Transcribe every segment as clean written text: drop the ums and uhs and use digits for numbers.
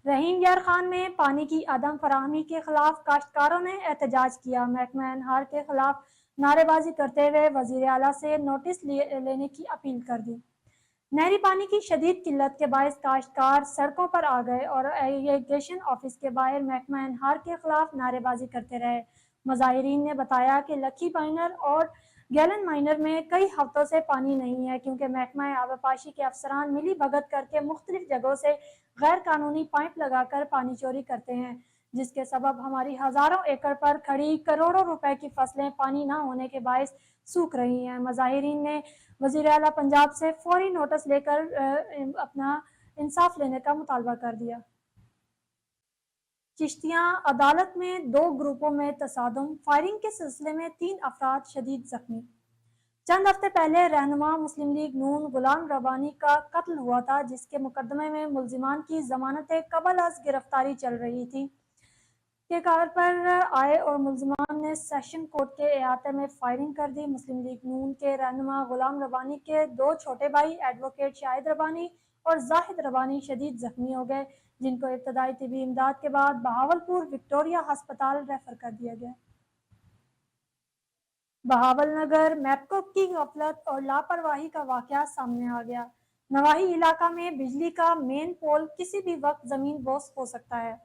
रहीम यार खान में पानी की अदम फराहमी के खिलाफ काश्तकारों ने एहतजाज किया। महकमा एनहार के खिलाफ नारेबाजी करते हुए वजीर आला से नोटिस लेने की अपील कर दी। नहरी पानी की शदीद किल्लत के बायस काश्तकार सड़कों पर आ गए और इरिगेशन ऑफिस के बाहर महकमा एनहार के खिलाफ नारेबाजी करते रहे। मुजाहिरीन ने बताया कि लखी माइनर और गैलन माइनर में कई हफ्तों से पानी नहीं है, क्योंकि महकमा आबपाशी के अफसरान मिली भगत करके मुख्तलिफ जगहों से गैर कानूनी पाइप लगाकर पानी चोरी करते हैं, जिसके सबब हमारी हज़ारों एकड़ पर खड़ी करोड़ों रुपए की फसलें पानी ना होने के बायस सूख रही हैं। मुजाहिरीन ने वज़ीर आला पंजाब से फौरी नोटिस लेकर अपना इंसाफ लेने का मुतालबा कर दिया। चिश्तियाँ अदालत में 2 ग्रुपों में तसादुम, फायरिंग के सिलसिले में 3 अफराद शदीद जख्मी। चंद हफ्ते पहले रहनुमा मुस्लिम लीग नून गुलाम रब्बानी का कत्ल हुआ था, जिसके मुकदमे में मुल्जिमान की जमानत कबल अज गिरफ्तारी चल रही थी। के कार पर आए और मुल्जिमान ने सेशन कोर्ट के अहाते में फायरिंग कर दी। मुस्लिम लीग नून के रहनुमा गुलाम रब्बानी के 2 छोटे भाई एडवोकेट शाहिद रब्बानी और जाहिद रब्बानी शदीद जख्मी हो गए, जिनको इब्तदाई तिबी इमदाद के बाद बहावलपुर विक्टोरिया अस्पताल रेफर कर दिया गया। बहावल नगर मैपको की गफलत और लापरवाही का वाकया सामने आ गया। नवाही इलाका में बिजली का मेन पोल किसी भी वक्त जमीन बोस हो सकता है।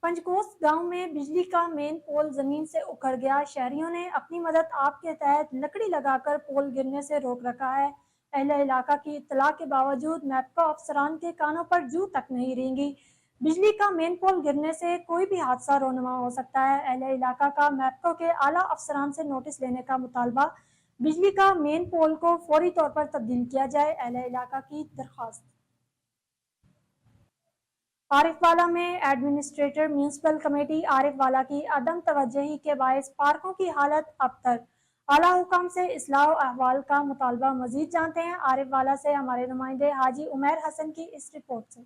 पंचकोस गांव में बिजली का मेन पोल जमीन से उखड़ गया। शहरियों ने अपनी मदद आप के तहत लकड़ी लगाकर पोल गिरने से रोक रखा है। अहले इलाका की इत्तला के बावजूद मैपको अफसरान के कानों पर जू तक नहीं रेंगी। बिजली का मेन पोल गिरने से कोई भी हादसा रोनुमा हो सकता है। अहले इलाका का मैपको के आला अफसरान से नोटिस लेने का मुतालबा। बिजली का मेन पोल को फौरी तौर पर तब्दील किया जाए, अहले इलाका की दरख्वास्त। आरिफवाला में एडमिनिस्ट्रेटर म्यूनसिपल कमेटी आरिफवाला की अदम तवज्जोही के बायस पार्कों की हालत अबतर। आला हुकाम से इस्लाह अहवाल का मुतालबा। मजीद जानते हैं आरिफवाला से हमारे नुमाइंदे हाजी उमैर हसन की इस रिपोर्ट से।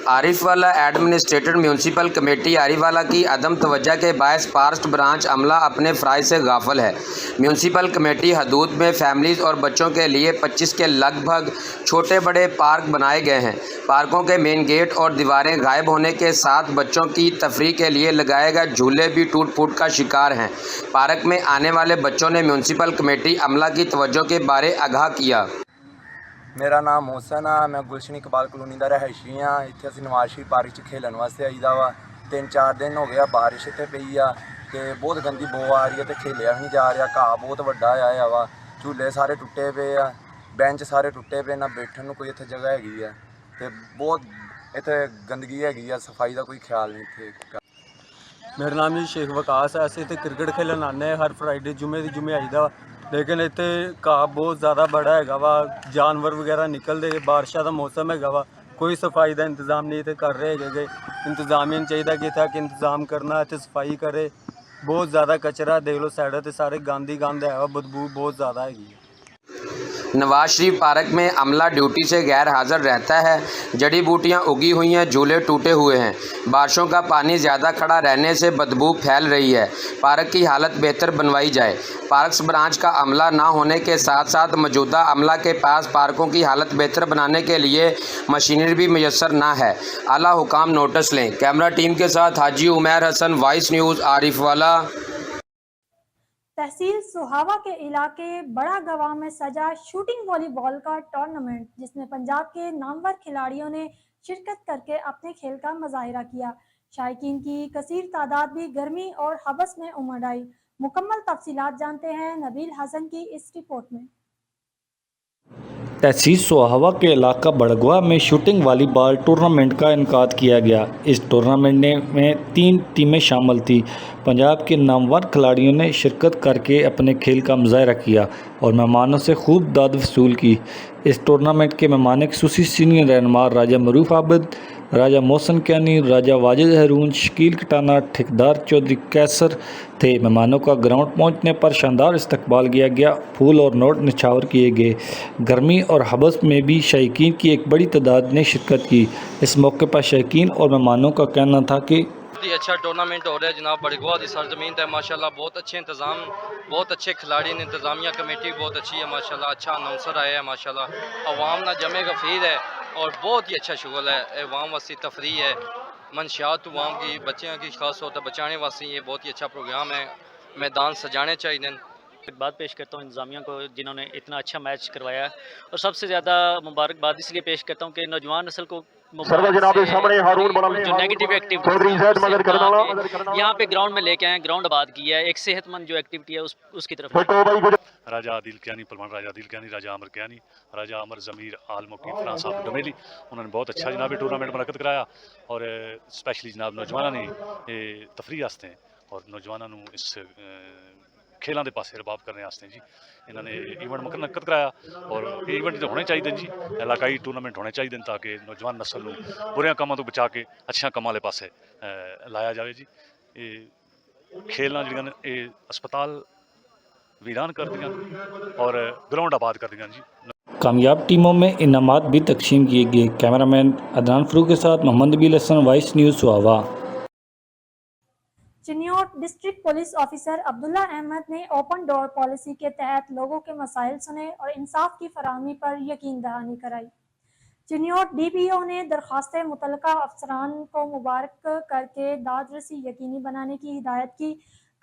Arifwala administrator municipal committee Arifwala की अदम तवज्जो के बायस पार्स्ट ब्रांच अमला अपने फ़राइज़ से गाफिल है। म्यूनसिपल कमेटी हदूद में फैमिलीज़ और बच्चों के लिए 25 के लगभग छोटे बड़े पार्क बनाए गए हैं। पार्कों के मेन गेट और दीवारें गायब होने के साथ बच्चों की तफरीह के लिए लगाए गए झूले भी टूट फूट का शिकार हैं। पार्क में आने वाले बच्चों ने म्यूनसिपल कमेटी अमला की तवज्जो के बारे आगाह किया। मेरा नाम मोहसन आ, मैं गुलशन इकबाल कलोनी का रहायशी हाँ। इत्थे असीं नवाज शरीफ पार्क च खेलन वास्ते आईदा वा। 3-4 दिन हो गया बारिश इत्थे पई आ ते बहुत गंदी बो आ रही है ते खेलिया नहीं जा रहा। घाह बहुत वड्डा आया वा, झूले सारे टुटे पे आ, बेंच सारे टुटे पे, ना बैठन नूं कोई इत्थे जगह हैगी है ते बहुत इत्थे गंदगी हैगी आ, सफाई का कोई ख्याल नहीं इत्थे। मेरा नाम जी शेख वकास है। असीं इत्थे क्रिकेट खेलन आने हर फ्राइडे जुमे दी जुमे आईदा, लेकिन इत्थे घाह बहुत ज़्यादा बड़ा है वा, जानवर वगैरह निकलते, बारिशा का मौसम है वा, कोई सफाई का इंतजाम नहीं इत्थे कर रहे है। इंतजामिया नूं चाहिए कि इत्थे इंतजाम करना, इत्थे सफाई करे। बहुत ज़्यादा कचरा देख लो, साइडों ते सारे गंद ही गंद है, बदबू बहुत ज़्यादा है। नवाज शरीफ पार्क में अमला ड्यूटी से गैर हाज़िर रहता है। जड़ी बूटियाँ उगी हुई हैं, झूले टूटे हुए हैं। बारिशों का पानी ज़्यादा खड़ा रहने से बदबू फैल रही है। पार्क की हालत बेहतर बनवाई जाए। पार्क्स ब्रांच का अमला ना होने के साथ साथ मौजूदा अमला के पास पार्कों की हालत बेहतर बनाने के लिए मशीनरी भी मैसर ना है। आला हुकाम नोटिस लें। कैमरा टीम के साथ हाजी उमैर हसन, वॉइस न्यूज़, आरिफवाला। तहसील सुहावा के इलाके बड़ा गवाह में सजा शूटिंग वॉलीबॉल का टूर्नामेंट, जिसमें पंजाब के नामवर खिलाड़ियों ने शिरकत करके अपने खेल का मुजाहिरा किया। शायकीन की कसीर तादाद भी गर्मी और हबस में उमड़ आई। मुकम्मल तफसीलात जानते हैं नबील हसन की इस रिपोर्ट में। तहसील सोहावा के इलाका बड़गवा में शूटिंग वॉलीबॉल टूर्नामेंट का इनकाद किया गया। इस टूर्नामेंट में 3 टीमें शामिल थीं। पंजाब के नामवर खिलाड़ियों ने शिरकत करके अपने खेल का मुजाहरा किया और मेहमानों से खूब दाद वसूल की। इस टूर्नामेंट के मेहमान खुसूसी सीनियर रहनुमा राजा मरूफ आबिद, राजा मोहसन कैनी, राजा वाजिद हरून, शकील कटाना, ठेकेदार चौधरी कैसर थे। मेहमानों का ग्राउंड पहुंचने पर शानदार इस्तकबाल किया गया। फूल और नोट निछावर किए गए। गर्मी और हबस में भी शायकीन की एक बड़ी तादाद ने शिरकत की। इस मौके पर शायकीन और मेहमानों का कहना था कि بہت ہی اچھا ٹورنامنٹ ہو رہا ہے جناب بڑگوا کی سرزمین ہے ماشاءاللہ. بہت اچھے انتظام, بہت اچھے کھلاڑی نے, انتظامیہ کمیٹی بہت اچھی ہے ماشاءاللہ. اچھا اناؤنسر آیا ہے ماشاءاللہ. عوام نہ جمع غفیر ہے اور بہت ہی اچھا شغل ہے. عوام واسطے تفریح ہے, منشیات عوام کی, بچیاں کی خاص طور پر بچانے واسطے یہ بہت ہی اچھا پروگرام ہے. میدان سجانے چاہیے. بات پیش کرتا ہوں انتظامیہ کو جنہوں نے اتنا اچھا میچ کروایا ہے, اور سب سے زیادہ مبارکباد اس لیے پیش کرتا ہوں کہ نوجوان نسل کو جو نیگیٹو ایکٹیویٹی یہاں پہ گراؤنڈ میں لے کے آئے, گراؤنڈ آباد کیا ہے, ایک صحت مند جو ایکٹیویٹی ہے اس کی طرف. راجہ عادل کیانی, پلوان راجہ عادل کیانی, راجہ عامر کیانی, راجہ عامر ضمیر آل مکی فران صاحب ڈمیلی, انہوں نے بہت اچھا جناب ٹورنامنٹ منعقد کرایا. اور اسپیشلی جناب نوجوانوں نے تفریح واسطے اور نوجوانوں اس کھیلوں کے پاسے رباب کرنے واسطے جی انہوں نے ایونٹ منعقد کرایا. اور ایونٹ ہونے چاہیے جی, علاقائی ٹورنامنٹ ہونے چاہیے تاکہ نوجوان نسل کو برے کاموں تو بچا کے اچھا کاموں والے پاسے لایا جائے جی. کھیلنا جڑیاں یہ اسپتال ویران کر دیا اور گراؤنڈ آباد کر دیا جی. کامیاب ٹیموں میں انعامات بھی تقسیم کیے گئے. کیمرہ مین عدنان فروغ کے ساتھ محمد نبیل حسن, وائس نیوز سواوا. Chiniot district police officer Abdullah Ahmed نے اوپن ڈور پالیسی کے تحت لوگوں کے مسائل سنے اور انصاف کی فراہمی پر یقین دہانی کرائی. چنیوٹ ڈی پی او نے درخواستیں متعلقہ افسران کو مبارک کر کے داد رسی یقینی بنانے کی ہدایت کی.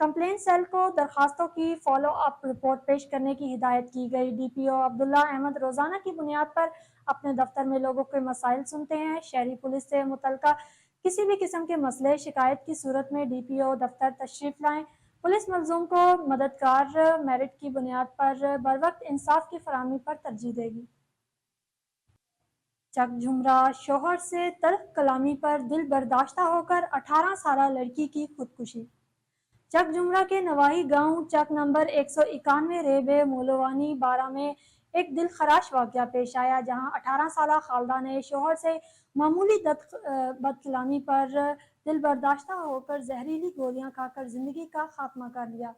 کمپلین سیل کو درخواستوں کی فالو اپ رپورٹ پیش کرنے کی ہدایت کی گئی. ڈی پی او عبداللہ احمد روزانہ کی بنیاد پر اپنے دفتر میں لوگوں کے مسائل سنتے ہیں. شہری پولیس سے متعلقہ کسی بھی قسم کے مسئلے شکایت کی صورت میں ڈی پی او دفتر تشریف لائیں. پولیس ملزوم کو مددگار میرٹ کی بنیاد پر بروقت انصاف کی فراہمی پر ترجیح دے گی. چک جھمرا, شوہر سے تلخ کلامی پر دل برداشتہ ہو کر 18 سالہ لڑکی کی خودکشی. چک جھمرا کے نواحی گاؤں چک نمبر 191 ریبے مولوانی 12 میں ایک دل خراش واقعہ پیش آیا, جہاں 18 سالہ خالدہ نے شوہر سے معمولی بد کلامی پر دل برداشتہ ہو کر زہریلی گولیاں کھا کر زندگی کا خاتمہ کر لیا.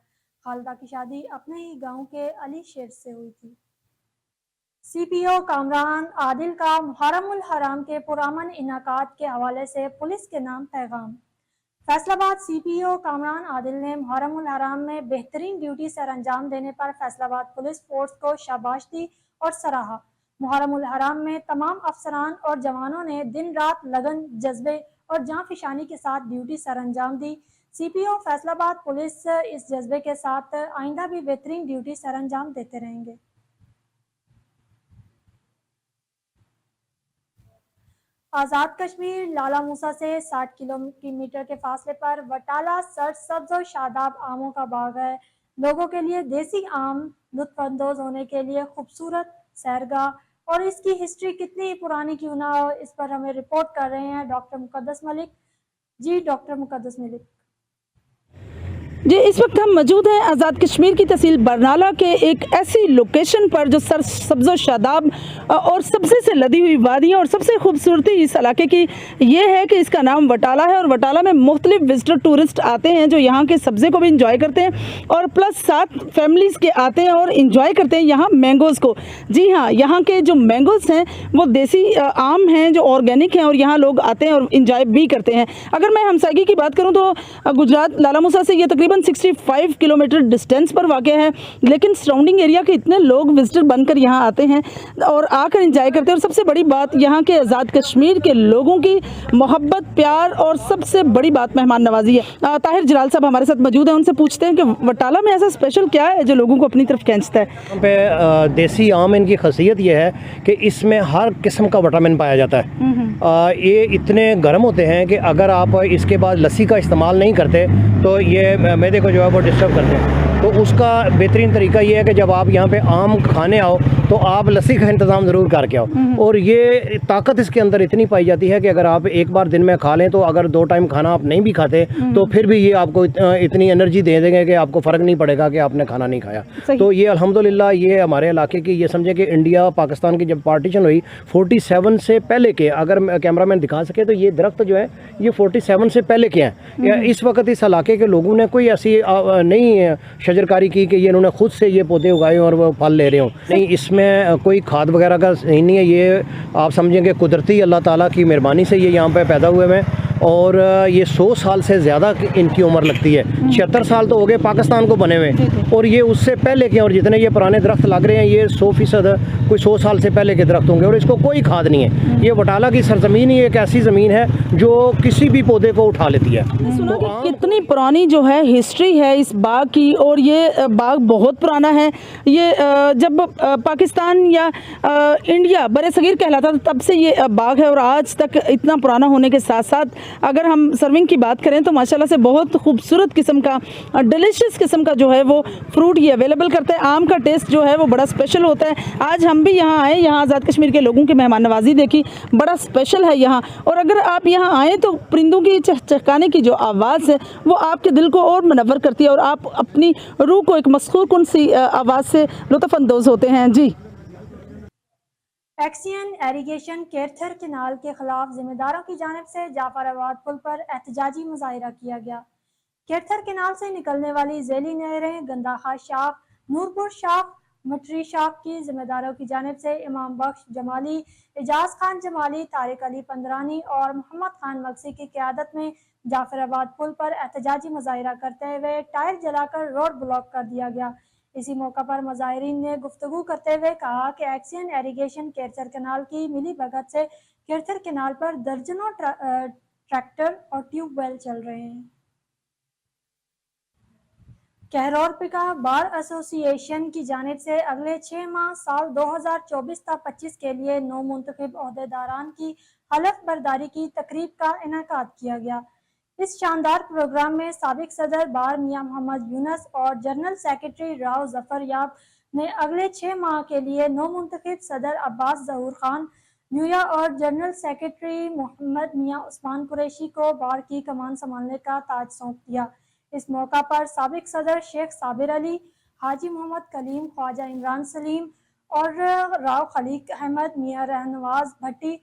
خالدہ کی شادی اپنے ہی گاؤں کے علی شیر سے ہوئی تھی. سی پی او کامران عادل کا محرم الحرام کے پرامن انعقاد کے حوالے سے پولیس کے نام پیغام. فیصل آباد سی پی او کامران عادل نے محرم الحرام میں بہترین ڈیوٹی سر انجام دینے پر فیصل آباد پولیس فورس کو شاباش دی اور سراہا. محرم الحرام میں تمام افسران اور جوانوں نے دن رات لگن, جذبے اور جاں فشانی کے ساتھ ڈیوٹی سر انجام دی. سی پی او فیصل آباد پولیس اس جذبے کے ساتھ آئندہ بھی بہترین ڈیوٹی سر انجام دیتے رہیں گے. آزاد کشمیر لالہ موسیٰ سے 60 کلومیٹر کے فاصلے پر وٹالہ سرسبز و شاداب آموں کا باغ ہے. لوگوں کے لیے دیسی آم لطف اندوز ہونے کے لیے خوبصورت سیرگاہ, اور اس کی ہسٹری کتنی پرانی کیوں نہ ہو, اس پر ہمیں رپورٹ کر رہے ہیں ڈاکٹر مقدس ملک. جی ڈاکٹر مقدس ملک. جی اس وقت ہم موجود ہیں آزاد کشمیر کی تحصیل برنالہ کے ایک ایسی لوکیشن پر جو سر سبز و شاداب اور سبزے سے لدی ہوئی وادیاں, اور سب سے خوبصورتی اس علاقے کی یہ ہے کہ اس کا نام وٹالہ ہے, اور وٹالہ میں مختلف وزٹر ٹورسٹ آتے ہیں جو یہاں کے سبزے کو بھی انجوائے کرتے ہیں, اور پلس ساتھ فیملیز کے آتے ہیں اور انجوائے کرتے ہیں یہاں مینگوز کو. جی ہاں, یہاں کے جو مینگوز ہیں وہ دیسی آم ہیں جو آرگینک ہیں, اور یہاں لوگ آتے ہیں اور انجوائے بھی کرتے ہیں. اگر میں ہمسائیگی کی بات کروں تو گجرات لالہ موسیٰ سے یہ تقریباً 65 کلومیٹر ڈسٹینس پر واقع ہے, لیکن سراؤنڈنگ ایریا کے اتنے لوگ وزٹر بن کر یہاں آتے ہیں اور آ کر انجوائے کرتے ہیں. اور سب سے بڑی بات یہاں کے آزاد کشمیر کے لوگوں کی محبت, پیار, اور سب سے بڑی بات مہمان نوازی ہے. طاہر جلال صاحب ہمارے ساتھ موجود ہیں, ان سے پوچھتے ہیں کہ وٹالہ میں ایسا اسپیشل کیا ہے جو لوگوں کو اپنی طرف کھینچتا ہے. یہاں پہ دیسی آم ان کی خاصیت یہ ہے کہ اس میں ہر قسم کا وٹامن پایا جاتا ہے. یہ اتنے گرم ہوتے ہیں کہ اگر آپ اس کے بعد لسی کا استعمال نہیں کرتے تو یہ معدے کو جو ہے وہ ڈسٹرب کرتے ہیں. تو اس کا بہترین طریقہ یہ ہے کہ جب آپ یہاں پہ آم کھانے آؤ تو آپ لسی کا انتظام ضرور کر کے آؤ. اور یہ طاقت اس کے اندر اتنی پائی جاتی ہے کہ اگر آپ ایک بار دن میں کھا لیں تو اگر 2 ٹائم کھانا آپ نہیں بھی کھاتے تو پھر بھی یہ آپ کو اتنی انرجی دے دیں گے کہ آپ کو فرق نہیں پڑے گا کہ آپ نے کھانا نہیں کھایا. تو یہ الحمدللہ یہ ہمارے علاقے کی, یہ سمجھے کہ انڈیا پاکستان کی جب پارٹیشن ہوئی 47 سے پہلے کے, اگر کیمرہ مین دکھا سکے تو یہ درخت جو ہے یہ 47 سے پہلے کے ہیں. اس وقت اس علاقے کے لوگوں نے کوئی ایسی نہیں شجرکاری کی کہ یہ انہوں نے خود سے یہ پودے اگائے اور وہ پھل لے رہے ہوں. نہیں, اس میں کوئی کھاد وغیرہ کا نہیں ہے. یہ آپ سمجھیں کہ قدرتی اللہ تعالیٰ کی مہربانی سے یہ یہاں پہ پیدا ہوئے ہیں. اور یہ 100 سال سے زیادہ ان کی عمر لگتی ہے. 76 سال تو ہو گئے پاکستان کو بنے ہوئے, اور یہ اس سے پہلے کے, اور جتنے یہ پرانے درخت لگ رہے ہیں یہ 100% کوئی 100 سال سے پہلے کے درخت ہوں گے, اور اس کو کوئی کھاد نہیں ہے. یہ بٹالہ کی سرزمین ہی ایک ایسی زمین ہے جو کسی بھی پودے کو اٹھا لیتی ہے. سنا کہ کتنی پرانی جو ہے ہسٹری ہے اس باغ کی, اور یہ باغ بہت پرانا ہے. یہ جب پاکستان یا انڈیا بر صغیر کہلاتا تھا تب سے یہ باغ ہے, اور آج تک اتنا پرانا ہونے کے ساتھ ساتھ اگر ہم سرونگ کی بات کریں تو ماشاءاللہ سے بہت خوبصورت قسم کا, ڈیلیشیس قسم کا جو ہے وہ فروٹ یہ اویلیبل کرتا ہے. آم کا ٹیسٹ جو ہے وہ بڑا اسپیشل ہوتا ہے. آج ہم بھی یہاں آئے, یہاں آزاد کشمیر کے لوگوں کی مہمان نوازی دیکھی, بڑا اسپیشل ہے یہاں. اور اگر آپ یہاں آئیں تو پرندوں کی چہچہانے کی جو آواز ہے وہ آپ کے دل کو اور منور کرتی ہے, اور آپ اپنی روح کو ایک مسحور کن سی آواز سے لطف اندوز ہوتے ہیں. جی. ایکسین ایریگیشن کیرتھر کینال کے خلاف ذمہ داروں کی جانب سے جعفر آباد پل پر احتجاجی مظاہرہ کیا گیا. کیرتھر کینال سے نکلنے والی ذیلی نہریں گنداخا شاخ, نورپور شاخ, مٹری شاخ کی ذمہ داروں کی جانب سے امام بخش جمالی, اعجاز خان جمالی, طارق علی پندرانی اور محمد خان مگسی کی قیادت میں جعفر آباد پل پر احتجاجی مظاہرہ کرتے ہوئے ٹائر جلا کر روڈ بلاک کر دیا گیا. اسی موقع پر مظاہرین نے گفتگو کرتے ہوئے کہا کہ ایکسین ایریگیشن کیرتھر کینال کی ملی بھگت سے کیرتھر کینال پر درجنوں ٹریکٹر اور ٹیوب ویل چل رہے ہیں. کہرورپکا بار ایسوسی ایشن کی جانب سے اگلے 6 ماہ سال 2024 تا 25 کے لیے نو منتخب عہدیداران کی حلف برداری کی تقریب کا انعقاد کیا گیا. اس شاندار پروگرام میں سابق صدر بار میاں محمد یونس اور جنرل سیکرٹری راؤ ظفر یاب نے اگلے 6 ماہ کے لیے نو منتخب صدر عباس ظہور خان نیویا اور جنرل سیکرٹری محمد میاں عثمان قریشی کو بار کی کمان سنبھالنے کا تاج سونپ دیا. اس موقع پر سابق صدر شیخ صابر علی, حاجی محمد کلیم, خواجہ عمران سلیم اور راؤ خلیق احمد, میاں رہنواز بھٹی,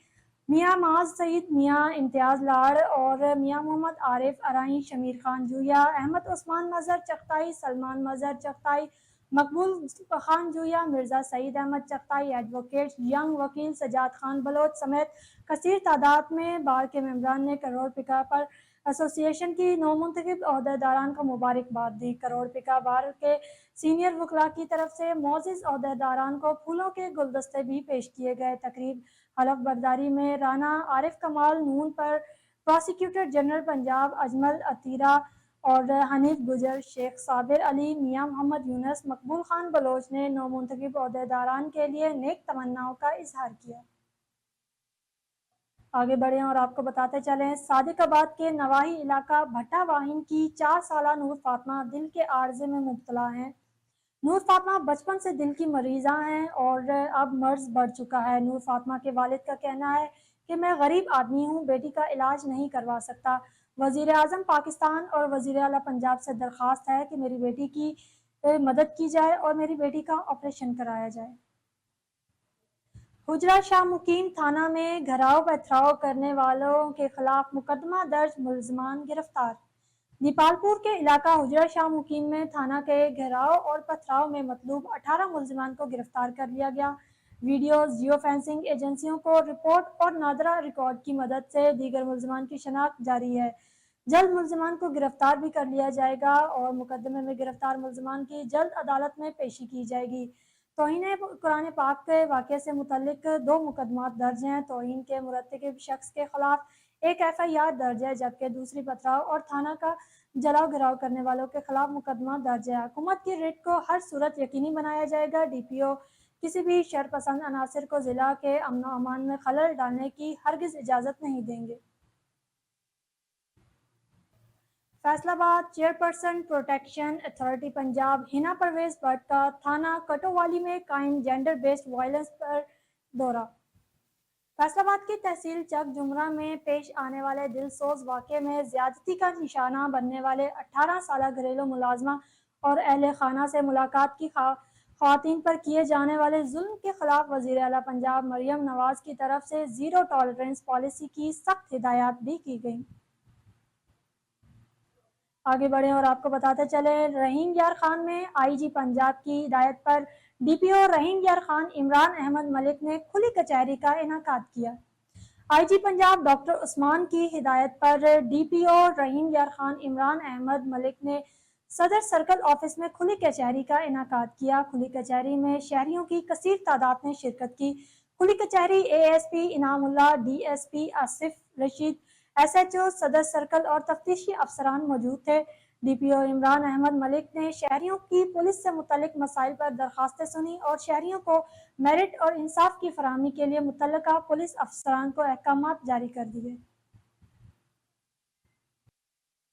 میاں معاذ سعید, میاں امتیاز لاڑ اور میاں محمد عارف ارائیں, شمیر خان جویا, احمد عثمان مظہر چغتائی, سلمان مظہر چغتائی, مقبول خان جویا, مرزا سعید احمد چغتائی, ایڈوکیٹ ینگ وکیل سجاد خان بلوچ سمیت کثیر تعداد میں بار کے ممبران نے کروڑپکا پر ایسوسی ایشن کی نو منتخب عہدیداران کو مبارکباد دی. کروڑپکا بار کے سینئر وکلاء کی طرف سے معزز عہدیداران کو پھولوں کے گلدستے بھی پیش کیے گئے. تقریب حلف برداری میں رانا عارف کمال نون پر پراسیکیوٹر جنرل پنجاب اجمل عطیرہ اور حنیف گجر, شیخ صابر علی, میاں محمد یونس, مقبول خان بلوچ نے نو منتخب عہدیداران کے لیے نیک تمناؤں کا اظہار کیا. آگے بڑھیں اور آپ کو بتاتے چلیں, صادق آباد کے نواحی علاقہ بھٹا واہین کی 4 سالہ نور فاطمہ دل کے عارضے میں مبتلا ہیں. نور فاطمہ بچپن سے دل کی مریضاں ہیں اور اب مرض بڑھ چکا ہے. نور فاطمہ کے والد کا کہنا ہے کہ میں غریب آدمی ہوں, بیٹی کا علاج نہیں کروا سکتا. وزیر اعظم پاکستان اور وزیر اعلیٰ پنجاب سے درخواست ہے کہ میری بیٹی کی مدد کی جائے اور میری بیٹی کا آپریشن کرایا جائے. حجرہ شاہ مقیم تھانہ میں گھراؤ پتھراؤ کرنے والوں کے خلاف مقدمہ درج, ملزمان گرفتار. نیپال پور کے علاقہ حجرہ شاہ مقیم میں تھانہ کے گھراؤ اور پتھراؤ میں مطلوب 18 ملزمان کو گرفتار کر لیا گیا. ویڈیوز, جیو فینسنگ ایجنسیوں کو رپورٹ اور نادرہ ریکارڈ کی مدد سے دیگر ملزمان کی شناخت جاری ہے. جلد ملزمان کو گرفتار بھی کر لیا جائے گا اور مقدمے میں گرفتار ملزمان کی جلد عدالت میں پیشی کی جائے گی. توہین قرآن پاک کے واقعے سے متعلق 2 مقدمات درج ہیں. توہین کے مرتکب شخص کے خلاف ایک FIR درج ہے, جبکہ دوسری پتھراؤ اور تھانہ کا جلاؤ گھراؤ کرنے والوں کے خلاف مقدمہ درج ہے. حکومت کی ریٹ کو ہر صورت یقینی بنایا جائے گا. DPO کسی بھی شر پسند عناصر کو ضلع کے امن و امان میں خلل ڈالنے کی ہرگز اجازت نہیں دیں گے. فیصل آباد چیئرپرسن پروٹیکشن اتھارٹی پنجاب ہنا پرویز بٹ کا تھانہ کٹووالی میں قائم جینڈر بیسڈ وائلنس پر دورہ. فیصل آباد کی تحصیل چک جمرہ میں پیش آنے والے دل سوز واقعے میں زیادتی کا نشانہ بننے والے 18 سالہ گھریلو ملازمہ اور اہل خانہ سے ملاقات کی خواتین پر کیے جانے والے ظلم کے خلاف وزیر اعلیٰ پنجاب مریم نواز کی طرف سے زیرو ٹالرنس پالیسی کی سخت ہدایات بھی کی گئیں. آگے بڑھیں اور آپ کو بتاتے چلیں, رحیم یار خان میں IG پنجاب کی ہدایت پر DPO رحیم یار خان عمران احمد ملک نے کھلی کچہری کا انعقاد کیا. IG पंजाब डॉक्टर उस्मान की हिदायत पर DPO रहीम यार खान इमरान अहमद मलिक ने सदर सर्कल ऑफिस में खुली कचहरी का इनाकाद किया। खुली कचहरी में शहरियों की कसीर तादाद ने शिरकत की। खुली कचहरी ASP Inamullah, DSP Asif Rashid, SHO सदर सर्कल और तफ्तीशी अफसरान मौजूद थे। DPO इमरान अहमद मलिक ने शहरियों की पुलिस से मुतल्लिक मसाइल पर दरखास्तें सुनी और शहरियों को मेरिट और इंसाफ की फराहमी के लिए मुतल्लिका पुलिस अफसरान को अहकामात जारी कर दिए।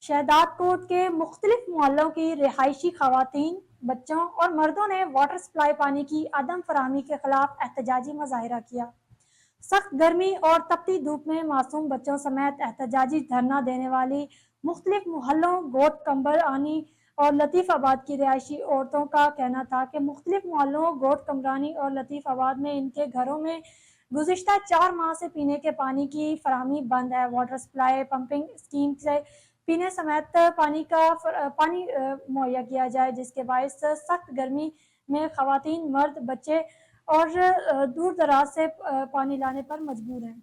शहदादकोट के मुख्तलिफ मोहल्लों की रिहायशी खवातीन, बच्चों और मर्दों ने वाटर सप्लाई पानी की आदम फराहमी के खिलाफ एहतजाजी मुजाहिरा किया। सख्त गर्मी और तपती धूप में मासूम बच्चों समेत एहतजाजी धरना देने वाली मुख्तलिफ मोहल्लों गोट कंबर आनी और लतीफ़ आबाद की रिहायशी औरतों का कहना था कि मुख्तलिफ मोहल्लों गोट कमरानी और लतीफ़ आबाद में इनके घरों में गुज़िश्ता 4 माह से पीने के पानी की फराहमी बंद है। वाटर सप्लाई पंपिंग स्कीम से पीने समेत पानी मुहैया किया जाए, जिसके बायस सख्त गर्मी में खवातीन, मर्द, बच्चे और दूर दराज से पानी लाने पर मजबूर हैं।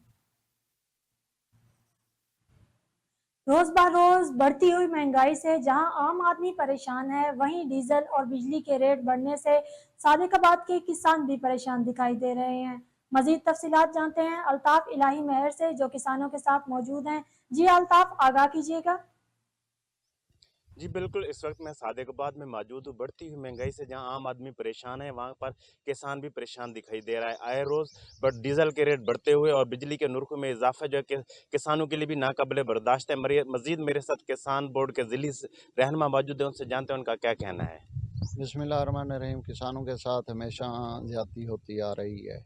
रोज बरोज बढ़ती हुई महंगाई से जहां आम आदमी परेशान है, वहीं डीजल और बिजली के रेट बढ़ने से सादिकाबाद के किसान भी परेशान दिखाई दे रहे हैं। मजीद तफसीलात जानते हैं अल्ताफ इलाही मेहर से, जो किसानों के साथ मौजूद हैं। जी अल्ताफ, आगाह कीजिएगा। जी बिल्कुल, इस वक्त मैं सादिकाबाद में मौजूद हूँ। बढ़ती हुई महंगाई से जहां आम आदमी परेशान है, वहां पर किसान भी परेशान दिखाई दे रहा है। आए रोज़ डीजल के रेट बढ़ते हुए और बिजली के नुर्खों में इजाफा जो है कि किसानों के लिए भी नाकाबिले बर्दाश्त है। मजीद मेरे साथ किसान बोर्ड के ज़िली रहनुमा मौजूद है, उनसे जानते हैं उनका क्या कहना है। बिस्मिल्लाहिर्रहमानिर्रहीम। किसानों के साथ हमेशा ज़्यादती होती आ रही है।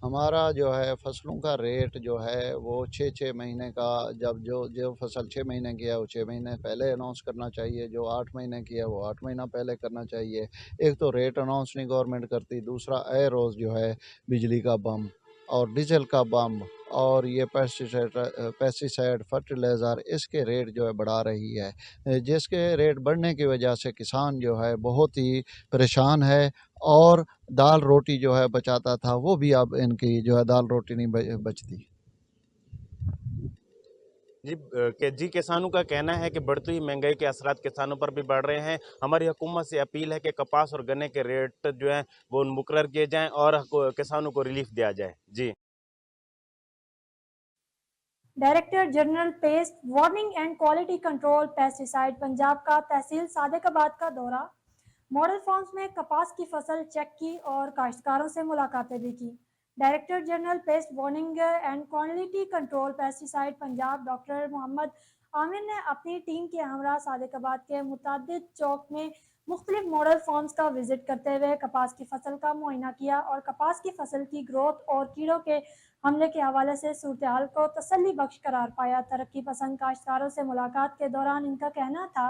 हमारा जो है फसलों का रेट जो है वो 6 महीने का, जब जो फसल 6 महीने की है वो 6 महीने पहले अनाउंस करना चाहिए, जो 8 महीने की है वो 8 महीना पहले करना चाहिए। एक तो रेट अनाउंस नहीं गवर्नमेंट करती, दूसरा आए रोज़ जो है बिजली का बम और डीजल का बम और ये पेस्टिसाइड फर्टिलाइज़र, इसके रेट जो है बढ़ा रही है, जिसके रेट बढ़ने की वजह से किसान जो है बहुत ही परेशान है। और दाल रोटी जो है बचाता था, वो भी अब इनकी जो है दाल रोटी नहीं बचती। जी किसानों का कहना है कि बढ़ती हुई महंगाई के असरात किसानों पर भी बढ़ रहे हैं। हमारी हुकूमत से अपील है कि कपास और गन्ने के रेट जो हैं वो मुकर्रर किए जाएं और किसानों को रिलीफ दिया जाए। जी director general pest warning and quality control pesticide Punjab का तहसील सादिकाबाद का दौरा, मॉडल फार्म्स में कपास की फसल चेक की और काश्तकारों से मुलाकातें भी की। Director general pest warning and quality control pesticide Punjab doctor Mohammad Aamir ने अपनी टीम के हमरा सादिकाबाद के मुतअद्दिद चौक में मुख्तलिफ मॉडल फार्म्स का विजिट करते हुए कपास की फसल का मुआयना किया और कपास की फसल की ग्रोथ और कीड़ों के हमले के हवाले से सूरत हाल को तसल्ली बख्श करार पाया। तरक्की पसंद काश्तकारों से मुलाकात के दौरान इनका कहना था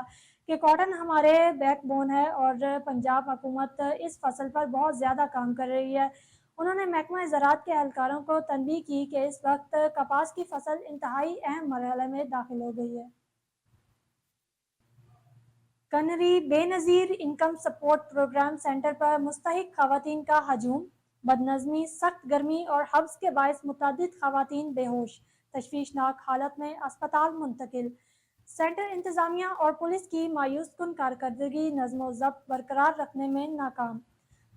कि कॉटन हमारे बैकबोन है और पंजाब हुकूमत इस फसल पर बहुत ज़्यादा काम कर रही है। उन्होंने महकमा ज़राअत के एहलकारों को तनबीह की कि इस वक्त कपास की फसल इंतहाई अहम मरहले में दाखिल हो गई है। Kunri Benazir income support programme centre पर मुस्तहिक खवातीन का हजूम, बदनज़मी, सख्त गर्मी और हब्स के बायस मुतअद्दिद खवातीन बेहोश, तशवीशनाक हालत में अस्पताल मुंतकिल। सेंटर इंतज़ामिया और पुलिस की मायूस कुन कारकर्दगी नज़्म ज़ब्त बरकरार रखने में नाकाम।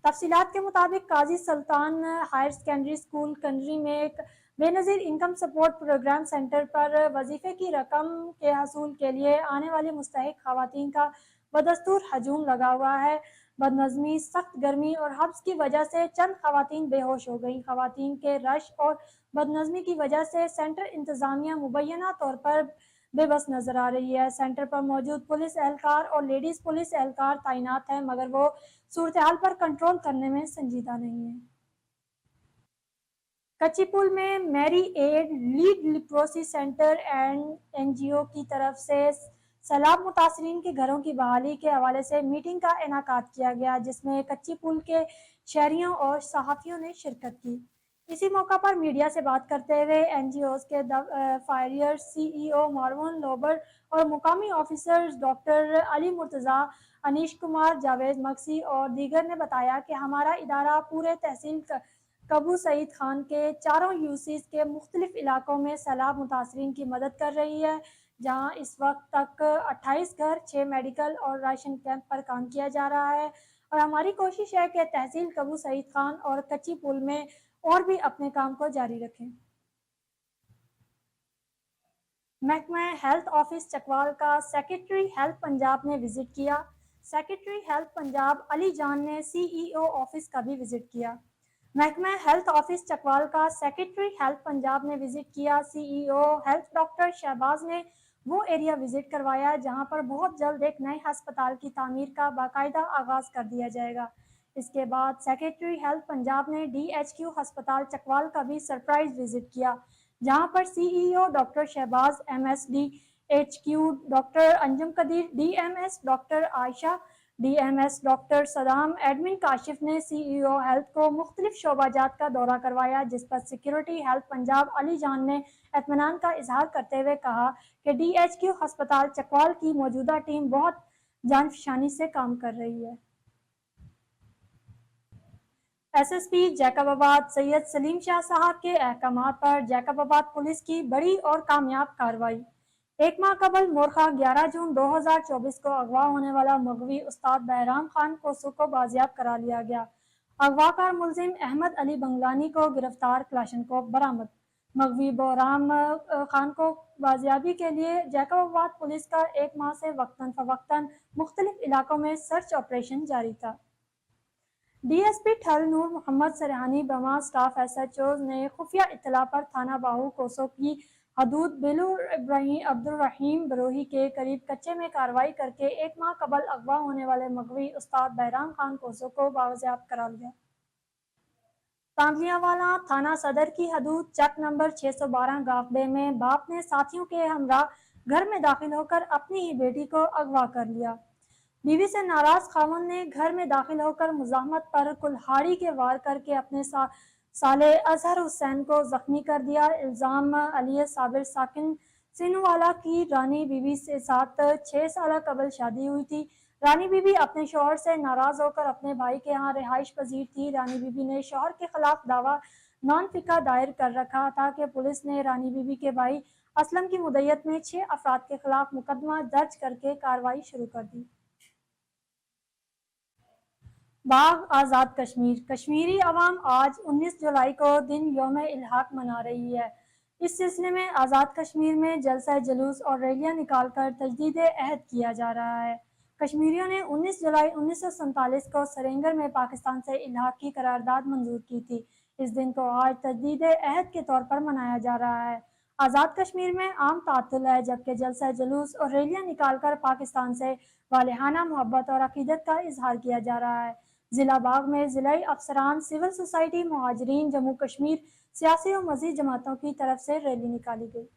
तफसीलात के मुताबिक Qazi Sultan higher secondary school Kunri में एक Benazir income support programme centre पर वजीफे की रकम के हसूल के लिए आने वाली मुस्तहिक खवातीन का बदस्तूर हजूम लगा हुआ है। बदनज़मी, सख्त गर्मी और हब्स की वजह से चंद खवातीन बेहोश हो गई। खवातीन के रश और बदनज़मी की वजह से सेंटर इंतज़ामिया मुबैना तौर पर बेबस नजर आ रही है। सेंटर पर मौजूद पुलिस एहलकार और लेडीज़ पुलिस एहलकार तैनात हैं, मगर वो सूरत हाल पर कंट्रोल करने में संजीदा नहीं है। कच्ची पुल में Marie Adelaide leprosy centre and NGO की तरफ से सैलाब मुतासरीन के घरों की बहाली के हवाले से मीटिंग का इनाकाद किया गया, जिसमें कच्ची पुल के शहरियों और सहाफ़ियों ने शिरकत की। इसी मौका पर मीडिया से बात करते हुए NGOs के फायरियर CEO मारवन लोबर और मुकामी ऑफिसर्स डॉक्टर अली मुर्तज़ा, अनीश कुमार, जावेद मक्सी और दीगर ने बताया कि हमारा इदारा पूरे तहसील कबू सईद खान के चारों यूसीज के मुख्तलिफ इलाकों में सैलाब मुतासरीन की मदद कर रही है, जहां इस वक्त तक 28 घर, 6 मेडिकल और राशन कैंप पर काम किया जा रहा है। और हमारी कोशिश है कि तहसील कबू सईद खान और कच्ची पुल में और भी अपने काम को जारी रखें। महकमा हेल्थ ऑफिस चकवाल का सेक्रेटरी हेल्थ पंजाब ने विजिट किया। सेक्रेटरी हेल्थ पंजाब अली जान ने सीईओ ऑफिस का भी विजिट किया। महकमा हेल्थ ऑफिस चकवाल का सेक्रेटरी हेल्थ पंजाब ने विजिट किया। सीईओ हेल्थ डॉक्टर शहबाज ने वो एरिया विजिट करवाया जहां पर बहुत जल्द एक नए हस्पताल की तामीर का बाकायदा आगाज कर दिया जाएगा। इसके बाद सेक्रेटरी हेल्थ पंजाब ने DHQ हस्पताल चकवाल का भी सरप्राइज विजिट किया, जहां पर CEO doctor Shahbaz, MSD HQ doctor Anjum Qadeer, DMS doctor Ayesha, DMS doctor Saddam, admin Kashif ने सीईओ हेल्थ को मुख्तलिफ शोबाजात का दौरा करवाया, जिस पर सिक्योरिटी हेल्थ पंजाब अली जान ने इत्मीनान का इजहार करते हुए कहा कि DHQ हस्पताल चकवाल की मौजूदा टीम बहुत जानफशानी से काम कर रही है। SSP जैकबाबाद सैयद सलीम शाह साहब के अहकामात पर जैकबाबाद पुलिस की बड़ी और कामयाब कार्रवाई। एक माह कबल मोरखा 11 जून 2024 को अगवा होने वाला मगवी उस्ताद बहराम खान कोसो को बाजियाब करा लिया गया। अगवाकार मुलजिम अहमद अली बंगलानी को गिरफ्तार, क्लाशनकोफ बरामद। मगवी बहराम खान को बाजियाबी के लिए जैकबाबाद पुलिस का एक माह से वक्तन फवक्तन मुख्तलिफ इलाकों में सर्च ऑपरेशन जारी था। DSP ठल नूर मोहम्मद सरहानी बमा स्टाफ SHOs ने खुफिया इत्तला पर थाना बाहू कोसो की हदूद बेलूर अब्दुल रहीम बरोही के करीब कच्चे में कार्रवाई करके एक माह कबल अगवा होने वाले मगवी उस्ताद बहराम खान कोसो को बाजियाब करा लिया। तांदियावाला थाना सदर की हदूद चक नंबर 612 गाफबे में बाप ने साथियों के हमरा घर में दाखिल होकर अपनी ही बेटी को अगवा कर लिया। बीवी से नाराज खावन ने घर में दाखिल होकर मुजाहमत पर कुल्हाड़ी के वार करके अपने साले अजहर हुसैन को जख्मी कर दिया। इल्जाम अली साबिर साकिन सिनवाला की रानी बीबी के साथ 6 साल कबल शादी हुई थी। रानी बीबी अपने शौहर से नाराज होकर अपने भाई के यहाँ रिहाइश पजीर थी। रानी बीबी ने शौहर के खिलाफ दावा नॉन फिका दायर कर रखा था कि पुलिस ने रानी बीबी के भाई असलम की मुद्दत में 6 अफराद के खिलाफ मुकदमा दर्ज करके कार्रवाई शुरू कर दी। बाग आज़ाद कश्मीर। कश्मीरी अवाम आज 19 जुलाई को दिन यौम इल्हाक मना रही है। इस सिलसिले में आज़ाद कश्मीर में जलसा जुलूस और रैलियां निकालकर तजदीद अहद किया जा रहा है। कश्मीरियों ने 19 जुलाई 1947 को सरेंगर में पाकिस्तान से इल्हाक की करारदाद मंजूर की थी। इस दिन को आज तजदीद अहद के तौर पर मनाया जा रहा है। आज़ाद कश्मीर में आम तातुल है, जबकि जलसा जुलूस और रैलियां निकालकर पाकिस्तान से वालिहाना मोहब्बत और अकीदत का इजहार किया जा रहा है। जिला बाग में जिलाई अफसरान, सिविल सोसाइटी, मुहाजिरीन, जम्मू कश्मीर, सियासी और मज़ीद जमातों की तरफ से रैली निकाली गई।